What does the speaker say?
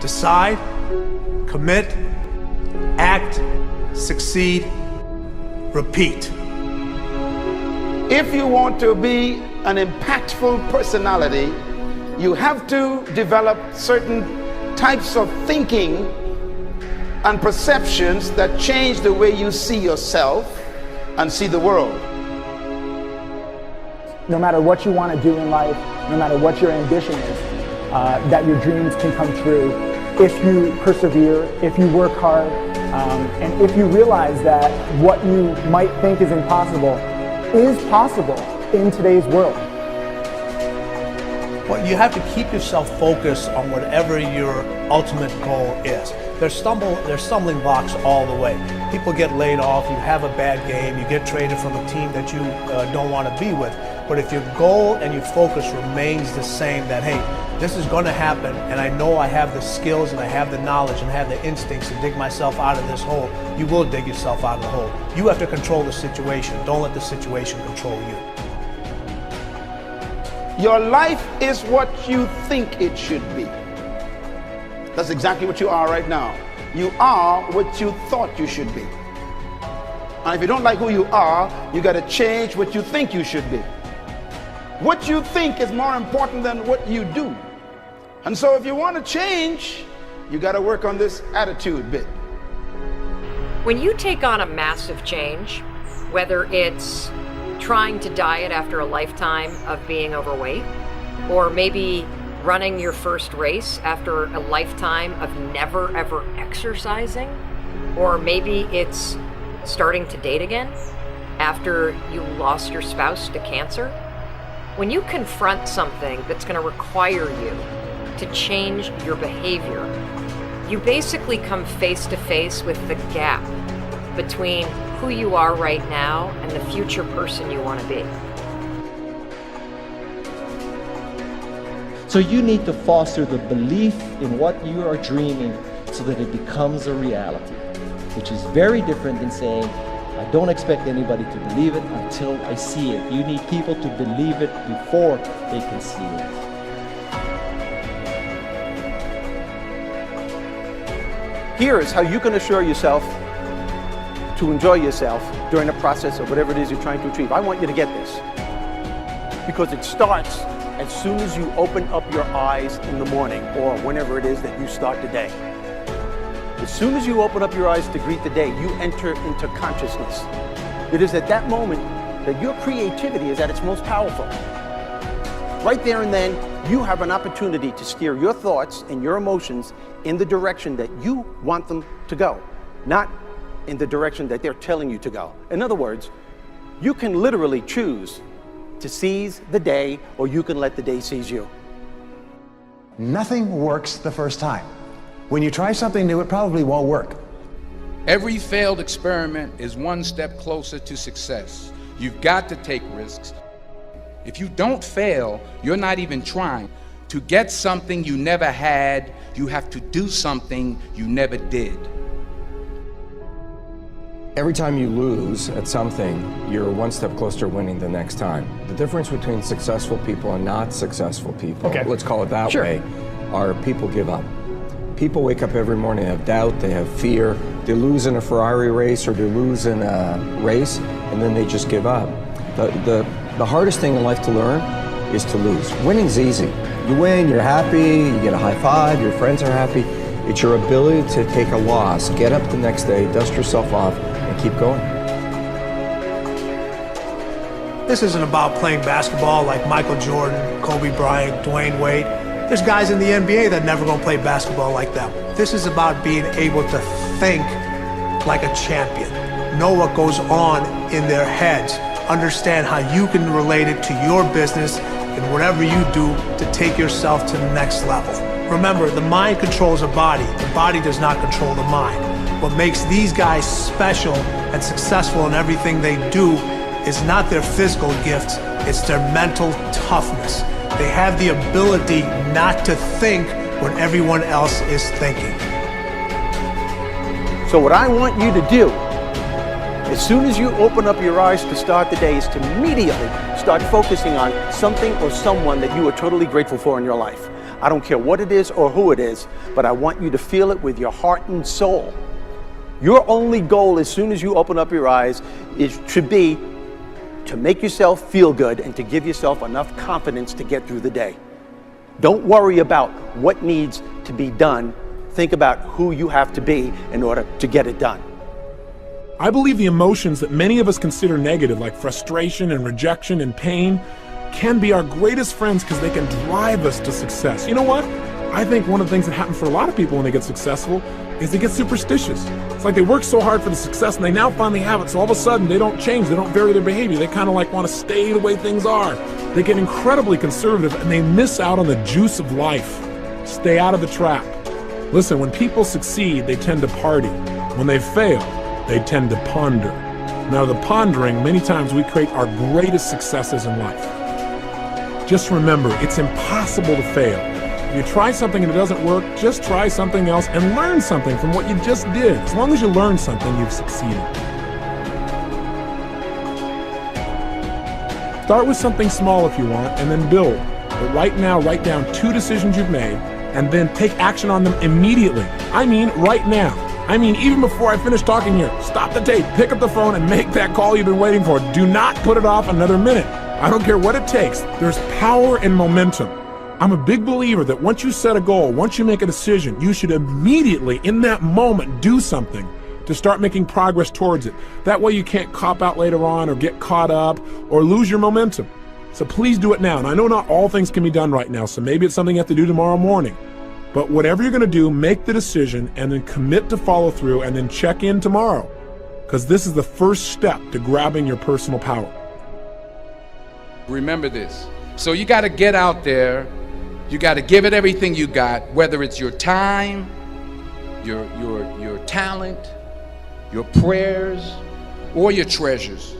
Decide, commit, act, succeed, repeat. If you want to be an impactful personality, you have to develop certain types of thinking and perceptions that change the way you see yourself and see the world. No matter what you want to do in life, no matter what your ambition is, that your dreams can come true if you persevere, if you work hard, and if you realize that what you might think is impossible is possible in today's world. But you have to keep yourself focused on whatever your ultimate goal is. There's stumbling blocks all the way. People get laid off, you have a bad game, you get traded from a team that you don't want to be with. But if your goal and your focus remains the same, that hey, this is going to happen, and I know I have the skills and I have the knowledge and I have the instincts to dig myself out of this hole, you will dig yourself out of the hole. You have to control the situation. Don't let the situation control you. Your life is what you think it should be. That's exactly what you are right now. You are what you thought you should be. And if you don't like who you are, you got to change what you think you should be. What you think is more important than what you do. And so if you want to change, you got to work on this attitude bit. When you take on a massive change, whether it's trying to diet after a lifetime of being overweight, or maybe running your first race after a lifetime of never ever exercising, or maybe it's starting to date again after you lost your spouse to cancer. When you confront something that's going to require you to change your behavior, you basically come face to face with the gap between who you are right now and the future person you want to be. So you need to foster the belief in what you are dreaming so that it becomes a reality, which is very different than saying, I don't expect anybody to believe it until I see it. You need people to believe it before they can see it. Here is how you can assure yourself to enjoy yourself during the process of whatever it is you're trying to achieve. I want you to get this, because it starts as soon as you open up your eyes in the morning, or whenever it is that you start the day. As soon as you open up your eyes to greet the day, you enter into consciousness. It is at that moment that your creativity is at its most powerful. Right there and then, you have an opportunity to steer your thoughts and your emotions in the direction that you want them to go, not in the direction that they're telling you to go. In other words, you can literally choose to seize the day, or you can let the day seize you. Nothing works the first time. When you try something new, it probably won't work. Every failed experiment is one step closer to success. You've got to take risks. If you don't fail, you're not even trying. To get something you never had, you have to do something you never did. Every time you lose at something, you're one step closer to winning the next time. The difference between successful people and not successful people, let's call it that way, are people give up. People wake up every morning, they have doubt, they have fear, they lose in a Ferrari race or they lose in a race, and then they just give up. The hardest thing in life to learn is to lose. Winning's easy. You win, you're happy, you get a high five, your friends are happy. It's your ability to take a loss, get up the next day, dust yourself off, and keep going. This isn't about playing basketball like Michael Jordan, Kobe Bryant, Dwayne Wade. There's guys in the NBA that never gonna play basketball like them. This is about being able to think like a champion, know what goes on in their heads, understand how you can relate it to your business and whatever you do to take yourself to the next level. Remember, the mind controls the body does not control the mind. What makes these guys special and successful in everything they do is not their physical gifts, it's their mental toughness. They have the ability not to think when everyone else is thinking. So what I want you to do, as soon as you open up your eyes to start the day, is to immediately start focusing on something or someone that you are totally grateful for in your life. I don't care what it is or who it is, but I want you to feel it with your heart and soul. Your only goal as soon as you open up your eyes should be to make yourself feel good and to give yourself enough confidence to get through the day. Don't worry about what needs to be done. Think about who you have to be in order to get it done. I believe the emotions that many of us consider negative, like frustration and rejection and pain, can be our greatest friends because they can drive us to success. You know what? I think one of the things that happens for a lot of people when they get successful is they get superstitious. It's like they work so hard for the success and they now finally have it, so all of a sudden they don't change, they don't vary their behavior, they kind of like want to stay the way things are. They get incredibly conservative and they miss out on the juice of life. Stay out of the trap. Listen, when people succeed, they tend to party. When they fail, they tend to ponder. Now, the pondering, many times we create our greatest successes in life. Just remember, it's impossible to fail. If you try something and it doesn't work, just try something else and learn something from what you just did. As long as you learn something, you've succeeded. Start with something small if you want, and then build. But right now, write down 2 decisions you've made, and then take action on them immediately. I mean, right now. I mean, even before I finish talking here, stop the tape, pick up the phone, and make that call you've been waiting for. Do not put it off another minute. I don't care what it takes. There's power in momentum. I'm a big believer that once you set a goal, once you make a decision, you should immediately, in that moment, do something to start making progress towards it. That way you can't cop out later on or get caught up or lose your momentum. So please do it now. And I know not all things can be done right now, so maybe it's something you have to do tomorrow morning. But whatever you're going to do, make the decision and then commit to follow through and then check in tomorrow. Because this is the first step to grabbing your personal power. Remember this. So you got to get out there. You got to give it everything you got, whether it's your time, your talent, your prayers, or your treasures.